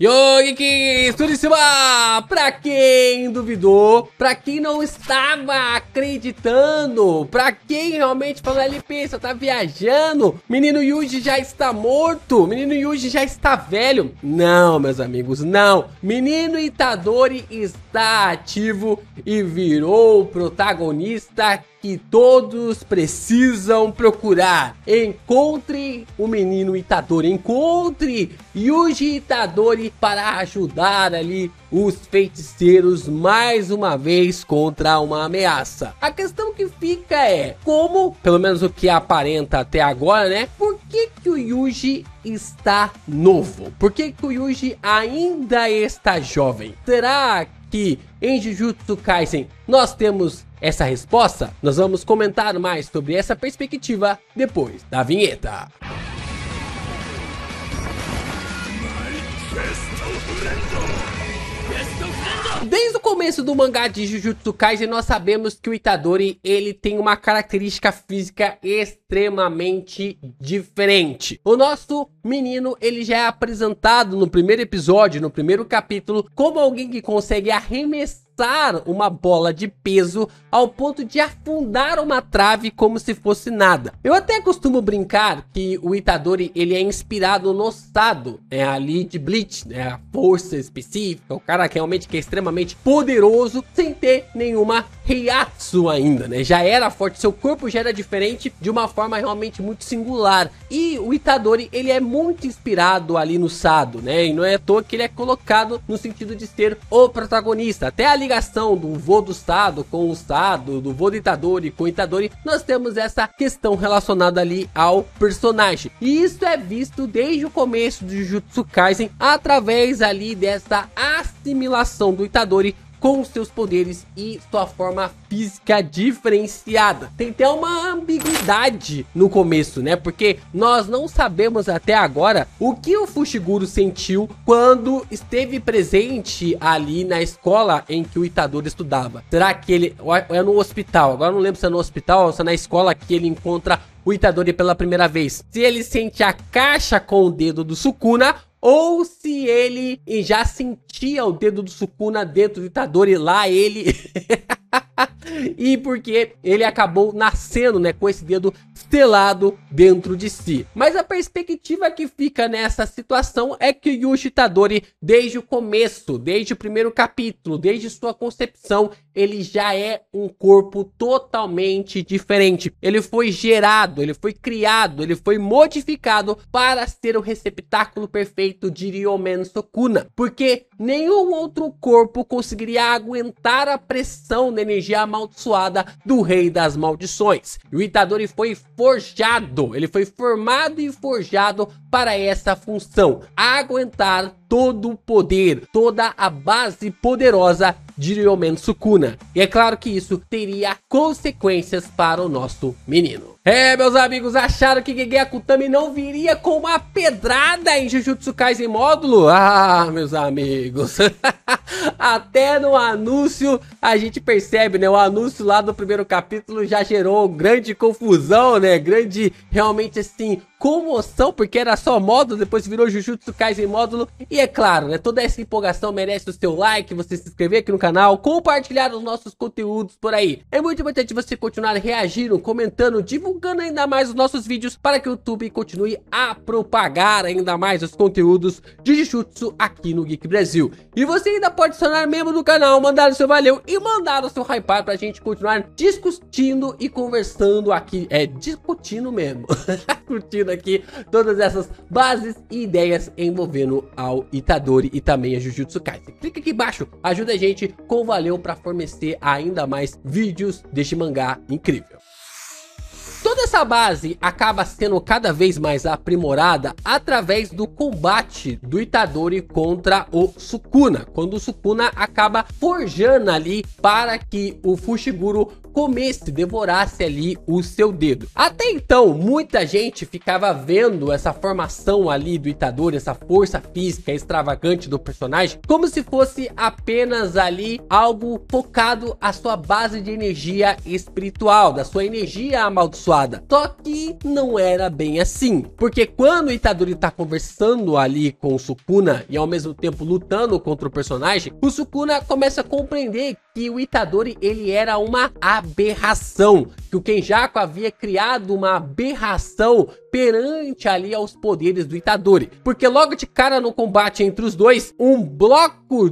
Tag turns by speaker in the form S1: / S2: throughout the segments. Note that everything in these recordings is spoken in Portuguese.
S1: Yogi Surissima! Pra quem duvidou, pra quem não estava acreditando, pra quem realmente falou LP, você tá viajando, menino Yuji já está morto, menino Yuji já está velho. Não, meus amigos, não. Menino Itadori está ativo e virou o protagonista que todos precisam procurar. Encontre o menino Itadori, encontre Yuji Itadori para ajudar ali os feiticeiros mais uma vez contra uma ameaça. A questão que fica é, como, pelo menos o que aparenta até agora, né? Por que o Yuji está novo? Por que o Yuji ainda está jovem? Será que em Jujutsu Kaisen nós temos essa resposta? Nós vamos comentar mais sobre essa perspectiva depois da vinheta. Desde o começo do mangá de Jujutsu Kaisen, nós sabemos que o Itadori, ele tem uma característica física extremamente diferente. O nosso menino, ele já é apresentado no primeiro episódio, no primeiro capítulo, como alguém que consegue arremessar uma bola de peso ao ponto de afundar uma trave como se fosse nada. Eu até costumo brincar que o Itadori, ele é inspirado no Sado, ali de Bleach, né, a força específica, o cara que realmente que é extremamente poderoso, sem ter nenhuma Heiatsu ainda, né, já era forte, seu corpo já era diferente de uma forma realmente muito singular. E o Itadori, ele é muito inspirado ali no Sado, né, e não é à toa que ele é colocado no sentido de ser o protagonista. Até a ligação do vô do Sado com o Sado, do vô do Itadori com o Itadori, nós temos essa questão relacionada ali ao personagem. E isso é visto desde o começo de Jujutsu Kaisen, através ali dessa assimilação do Itadori com seus poderes e sua forma física diferenciada. Tem até uma ambiguidade no começo, né? Porque nós não sabemos até agora o que o Fushiguro sentiu quando esteve presente ali na escola em que o Itadori estudava. Será que ele é no hospital? Agora não lembro se é no hospital ou se é na escola que ele encontra o Itadori pela primeira vez. Se ele sente a caixa com o dedo do Sukuna, ou se ele já sentia o dedo do Sukuna dentro do Itadori, lá ele... E porque ele acabou nascendo, né, com esse dedo selado dentro de si. Mas a perspectiva que fica nessa situação é que Yuji Itadori, desde o começo, desde o primeiro capítulo, desde sua concepção, ele já é um corpo totalmente diferente. Ele foi gerado, ele foi criado, ele foi modificado para ser o receptáculo perfeito de Ryomen Sukuna. Porque nenhum outro corpo conseguiria aguentar a pressão da energia amaldiçoada do Rei das Maldições. E o Itadori foi forjado, ele foi formado e forjado para essa função, aguentar todo o poder, toda a base poderosa de Ryomen Sukuna. E é claro que isso teria consequências para o nosso menino. Meus amigos, acharam que Gege Akutami não viria com uma pedrada em Jujutsu Kaisen módulo? Ah, meus amigos, até no anúncio a gente percebe, né? O anúncio lá do primeiro capítulo já gerou grande confusão, né? Grande, realmente assim, comoção, porque era só módulo, depois virou Jujutsu Kaisen módulo. E é claro, né? Toda essa empolgação merece o seu like, você se inscrever aqui no canal, compartilhar os nossos conteúdos por aí. É muito importante você continuar reagindo, comentando, divulgando ainda mais os nossos vídeos para que o YouTube continue a propagar ainda mais os conteúdos de Jujutsu aqui no Geek Brasil. E você ainda pode se tornar membro do canal, mandar o seu valeu e mandar o seu hype pra gente continuar discutindo e conversando aqui. Discutindo mesmo. Curtindo aqui todas essas bases e ideias envolvendo ao Itadori e também a Jujutsu Kaisen. Clica aqui embaixo, ajuda a gente com valeu para fornecer ainda mais vídeos deste mangá incrível. Toda essa base acaba sendo cada vez mais aprimorada através do combate do Itadori contra o Sukuna, quando o Sukuna acaba forjando ali para que o Fushiguro comesse, devorasse ali o seu dedo. Até então, muita gente ficava vendo essa formação ali do Itadori, essa força física extravagante do personagem, como se fosse apenas ali algo focado à sua base de energia espiritual, da sua energia amaldiçoada. amaldiçoada. Só que não era bem assim, porque quando o Itadori tá conversando ali com o Sukuna e ao mesmo tempo lutando contra o personagem, o Sukuna começa a compreender que o Itadori ele era uma aberração, que o Kenjaku havia criado uma aberração perante ali aos poderes do Itadori, porque logo de cara no combate entre os dois, um bloco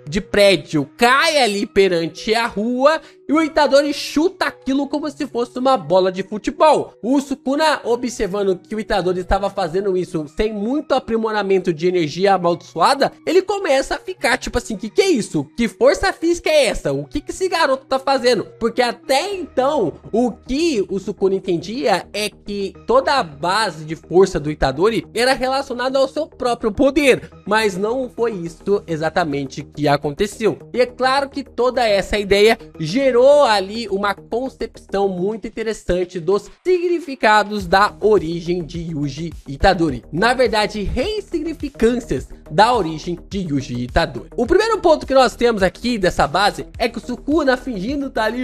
S1: de prédio cai ali perante a rua e o Itadori chuta aquilo como se fosse uma bola de futebol. O Sukuna, observando que o Itadori estava fazendo isso sem muito aprimoramento de energia amaldiçoada, ele começa a ficar tipo assim, que é isso? Que força física é essa? O que esse garoto tá fazendo? Porque até então, o que o Sukuna entendia é que toda a base de força do Itadori era relacionada ao seu próprio poder, mas não foi isso exatamente que aconteceu. E é claro que toda essa ideia gerou ali uma concepção muito interessante dos significados da origem de Yuji Itadori. Na verdade, ressignificâncias da origem de Yuji Itadori. O primeiro ponto que nós temos aqui dessa base é que o Sukuna, fingindo estar ali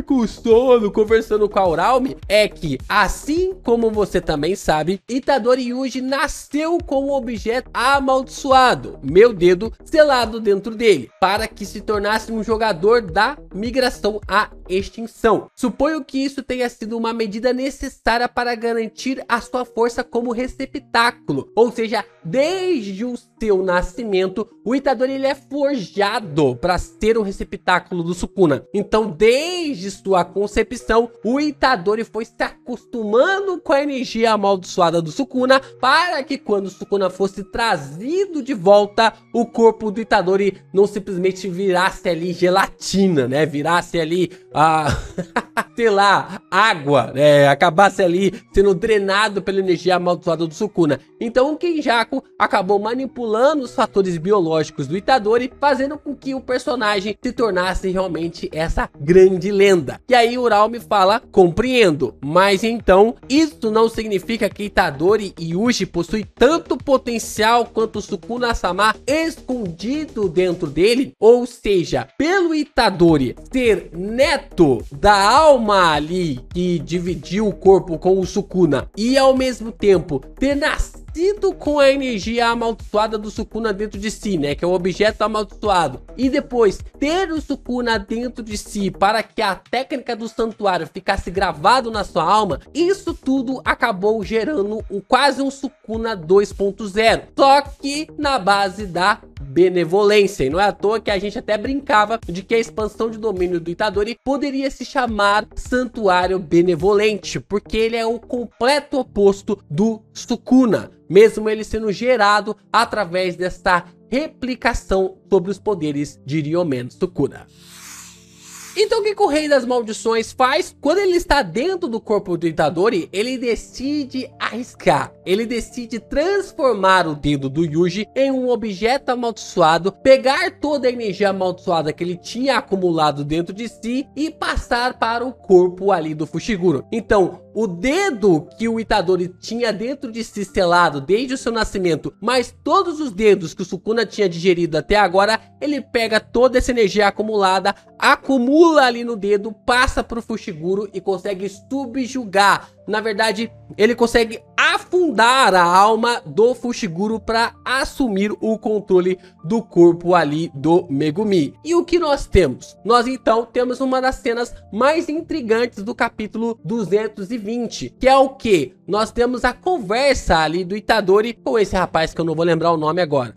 S1: com sono, conversando com a Uraume, é que, assim como você também sabe, Itadori Yuji nasceu com um objeto amaldiçoado, meu dedo, selado dentro dele, para que se tornasse um jogador da migração à extinção. Suponho que isso tenha sido uma medida necessária para garantir a sua força como receptáculo, ou seja, desde o seu nascimento, o Itadori ele é forjado para ser o receptáculo do Sukuna. Então, desde sua concepção, o Itadori foi se acostumando com a energia amaldiçoada do Sukuna, para que quando o Sukuna fosse trazido de volta, o corpo do Itadori não simplesmente virasse ali gelatina, né? Virasse ali sei lá, água, né? Acabasse ali sendo drenado pela energia amaldiçoada do Sukuna. Então o Kenjaku acabou manipulando os fatores biológicos do Itadori, fazendo com que o personagem se tornasse realmente essa grande lenda. E aí o Uraume fala, compreendo, mas então isso não significa que Itadori Yuji possui tanto potencial quanto o Sukuna-sama escondido dentro dele? Ou seja, pelo Itadori ser neto da alma ali que dividiu o corpo com o Sukuna e ao mesmo tempo ter nascido com a energia amaldiçoada do Sukuna dentro de si, né, que é o objeto amaldiçoado, e depois ter o Sukuna dentro de si para que a técnica do santuário ficasse gravado na sua alma, isso tudo acabou gerando quase um Sukuna 2.0, só que na base da benevolência. E não é à toa que a gente até brincava de que a expansão de domínio do Itadori poderia se chamar Santuário Benevolente, porque ele é o completo oposto do Sukuna, mesmo ele sendo gerado através dessa replicação sobre os poderes de Ryomen Sukuna. Então o que o Rei das Maldições faz? Quando ele está dentro do corpo do Itadori, ele decide arriscar. Ele decide transformar o dedo do Yuji em um objeto amaldiçoado, pegar toda a energia amaldiçoada que ele tinha acumulado dentro de si e passar para o corpo ali do Fushiguro. Então, o dedo que o Itadori tinha dentro de si selado desde o seu nascimento, mas todos os dedos que o Sukuna tinha digerido até agora, ele pega toda essa energia acumulada, acumula ali no dedo, passa para o Fushiguro e consegue subjugar. Na verdade, ele consegue afundar a alma do Fushiguro para assumir o controle do corpo ali do Megumi. E o que nós temos? Nós então temos uma das cenas mais intrigantes do capítulo 220, que é o que? Nós temos a conversa ali do Itadori com esse rapaz que eu não vou lembrar o nome agora.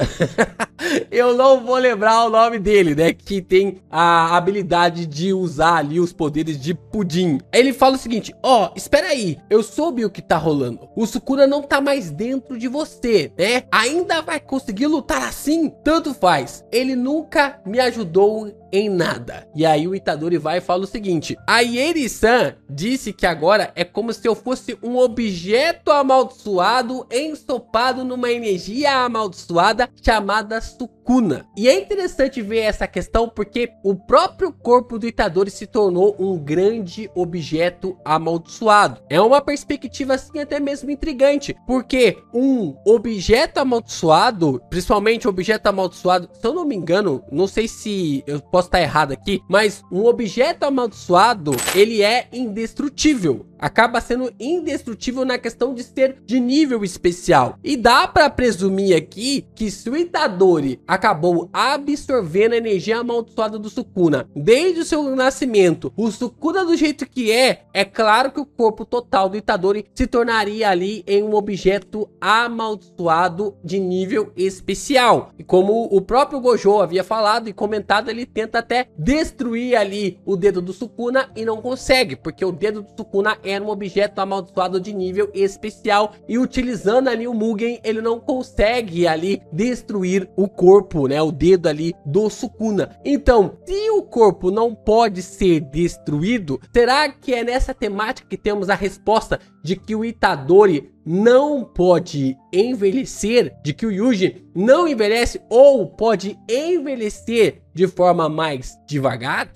S1: Eu não vou lembrar o nome dele, né? Que tem a habilidade de usar ali os poderes de pudim. Ele fala o seguinte, ó, espera aí, eu soube o que tá rolando. O Sukuna não tá mais dentro de você, né? Ainda vai conseguir lutar assim? Tanto faz. Ele nunca me ajudou em nada. E aí o Itadori vai e fala o seguinte, a Ieri-san disse que agora é como se eu fosse um objeto amaldiçoado ensopado numa energia amaldiçoada chamada Sukuna. E é interessante ver essa questão porque o próprio corpo do Itadori se tornou um grande objeto amaldiçoado. É uma perspectiva assim até mesmo intrigante, porque um objeto amaldiçoado, principalmente objeto amaldiçoado, se eu não me engano, não sei se eu posso estar errado aqui, mas um objeto amaldiçoado, ele é indestrutível. acaba sendo indestrutível na questão de ser de nível especial. E dá pra presumir aqui que se o Itadori acabou absorvendo a energia amaldiçoada do Sukuna desde o seu nascimento, o Sukuna do jeito que é claro que o corpo total do Itadori se tornaria ali em um objeto amaldiçoado de nível especial. E como o próprio Gojo havia falado e comentado, ele tenta até destruir ali o dedo do Sukuna e não consegue, porque o dedo do Sukuna era um objeto amaldiçoado de nível especial e utilizando ali o Mugen, ele não consegue ali destruir o corpo, né, o dedo ali do Sukuna. Então, se o corpo não pode ser destruído, será que é nessa temática que temos a resposta de que o Itadori não pode envelhecer, de que o Yuji não envelhece ou pode envelhecer de forma mais devagar?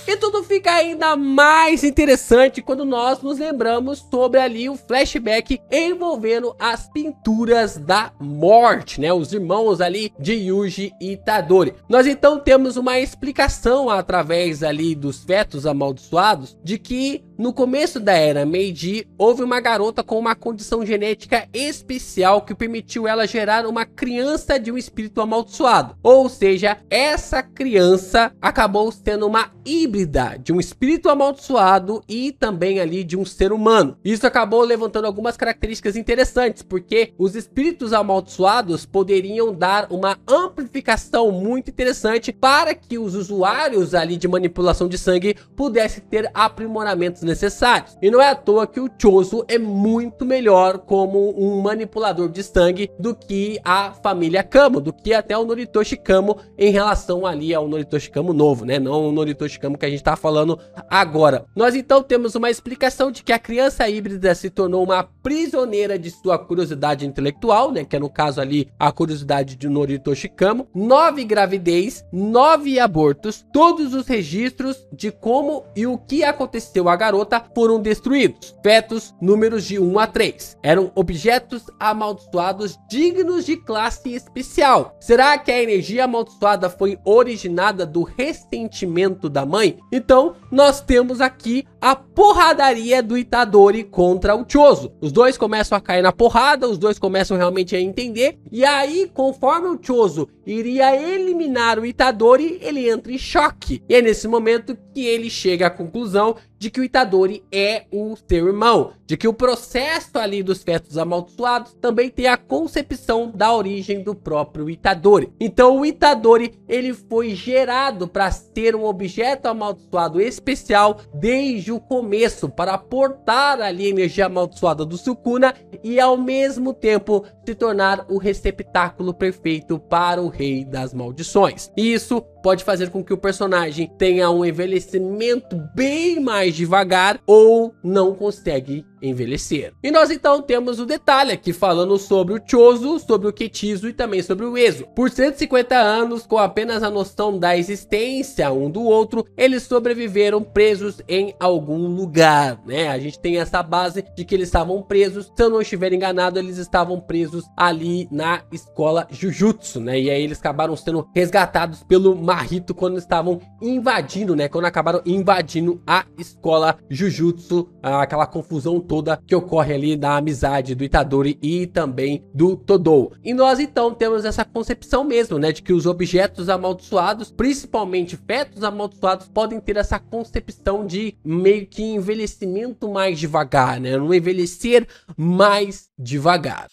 S1: E tudo fica ainda mais interessante quando nós nos lembramos sobre ali o flashback envolvendo as pinturas da morte, né? Os irmãos ali de Yuji e Itadori. Nós então temos uma explicação através ali dos fetos amaldiçoados de que no começo da era Meiji, houve uma garota com uma condição genética especial que permitiu ela gerar uma criança de um espírito amaldiçoado. Ou seja, essa criança acabou sendo uma híbrida de um espírito amaldiçoado e também ali de um ser humano. Isso acabou levantando algumas características interessantes, porque os espíritos amaldiçoados poderiam dar uma amplificação muito interessante para que os usuários ali de manipulação de sangue pudessem ter aprimoramentos necessários. E não é à toa que o Chozo é muito melhor como um manipulador de sangue do que a família Kamo, do que até o Noritoshi Kamo em relação ali ao Noritoshi Kamo novo, né? Não o Noritoshi Kamo que a gente tá falando agora. Nós então temos uma explicação de que a criança híbrida se tornou uma prisioneira de sua curiosidade intelectual, né? Que é no caso ali a curiosidade de Noritoshi Kamo. 9 gravidez, 9 abortos, todos os registros de como e o que aconteceu à garota foram destruídos. Fetos números de 1 a 3. Eram objetos amaldiçoados dignos de classe especial. Será que a energia amaldiçoada foi originada do ressentimento da mãe? Então, nós temos aqui a porradaria do Itadori contra o Chozo. Os dois começam a cair na porrada, os dois começam realmente a entender, e aí, conforme o Chozo iria eliminar o Itadori, ele entra em choque. E é nesse momento que ele chega à conclusão de que o Itadori é o seu irmão, de que o processo ali dos fetos amaldiçoados também tem a concepção da origem do próprio Itadori. Então o Itadori, ele foi gerado para ser um objeto amaldiçoado especial desde o começo, para portar ali a energia amaldiçoada do Sukuna e ao mesmo tempo se tornar o receptáculo perfeito para o rei das maldições. E isso pode fazer com que o personagem tenha um envelhecimento bem mais devagar ou não consegue envelhecer. E nós então temos o detalhe aqui falando sobre o Chozo, sobre o Kichizo e também sobre o Ezo. Por 150 anos, com apenas a noção da existência um do outro, eles sobreviveram presos em algum lugar, né? A gente tem essa base de que eles estavam presos, se eu não estiver enganado, eles estavam presos ali na escola Jujutsu, né? E aí eles acabaram sendo resgatados pelo Mahito quando estavam invadindo, né? Quando acabaram invadindo a escola Jujutsu, aquela confusão toda que ocorre ali da amizade do Itadori e também do Todou. E nós então temos essa concepção mesmo, né, de que os objetos amaldiçoados, principalmente fetos amaldiçoados, podem ter essa concepção de meio que envelhecimento mais devagar, né, um envelhecer mais devagar.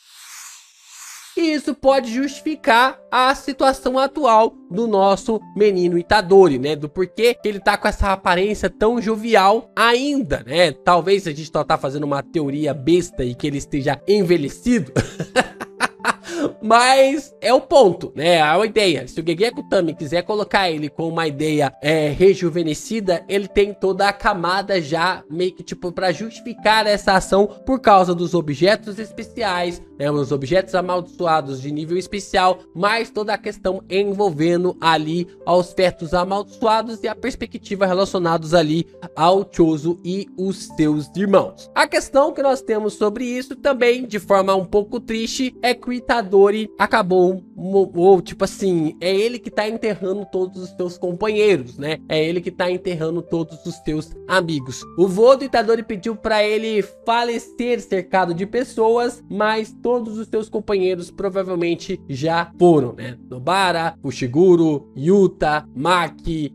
S1: E isso pode justificar a situação atual do nosso menino Itadori, né? Do porquê ele tá com essa aparência tão jovial ainda, né? Talvez a gente tá fazendo uma teoria besta e que ele esteja envelhecido. Mas é o ponto, né? É a ideia. Se o Gege Akutami quiser colocar ele com uma ideia rejuvenescida, ele tem toda a camada já meio que tipo para justificar essa ação por causa dos objetos especiais, né? Os objetos amaldiçoados de nível especial, mais toda a questão envolvendo ali aos fetos amaldiçoados e a perspectiva relacionados ali ao Chozo e os seus irmãos. A questão que nós temos sobre isso também, de forma um pouco triste, é que o Itadori Itadori acabou, ou tipo assim, é ele que tá enterrando todos os seus companheiros, né? É ele que tá enterrando todos os seus amigos. O vô do Itadori pediu pra ele falecer cercado de pessoas, mas todos os seus companheiros provavelmente já foram, né? Nobara, Fushiguro, Yuta, Maki,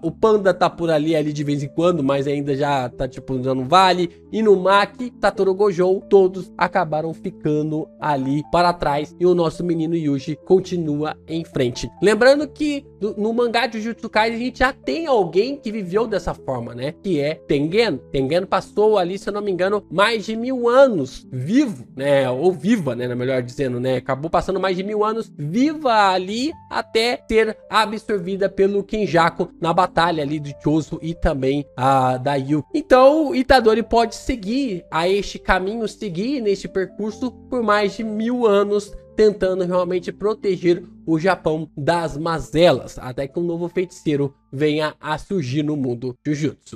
S1: o Panda tá por ali de vez em quando, mas ainda já tá tipo dando vale. Inumaki, Satoru Gojo, todos acabaram ficando ali para trás e o nosso menino Yuji continua em frente. Lembrando que no mangá de Jujutsu Kaisen a gente já tem alguém que viveu dessa forma, né? Que é Tengen. Tengen passou ali, se eu não me engano, mais de 1000 anos vivo, né? Ou viva, né? Melhor dizendo, né? Acabou passando mais de 1000 anos viva ali até ser absorvida pelo Kenjaku na batalha ali do Choso e também da Yuki. Então, Itadori pode seguir a este caminho, seguir neste percurso por mais de 1000 anos, tentando realmente proteger o Japão das mazelas, até que um novo feiticeiro venha a surgir no mundo Jujutsu.